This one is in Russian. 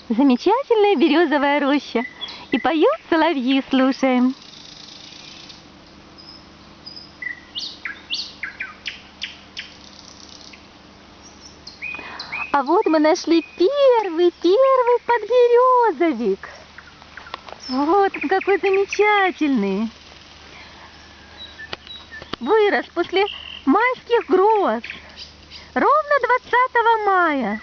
Замечательная березовая роща. И поют соловьи, слушаем. А вот мы нашли первый подберезовик. Вот он какой замечательный. Вырос после майских гроз. Ровно 20 мая.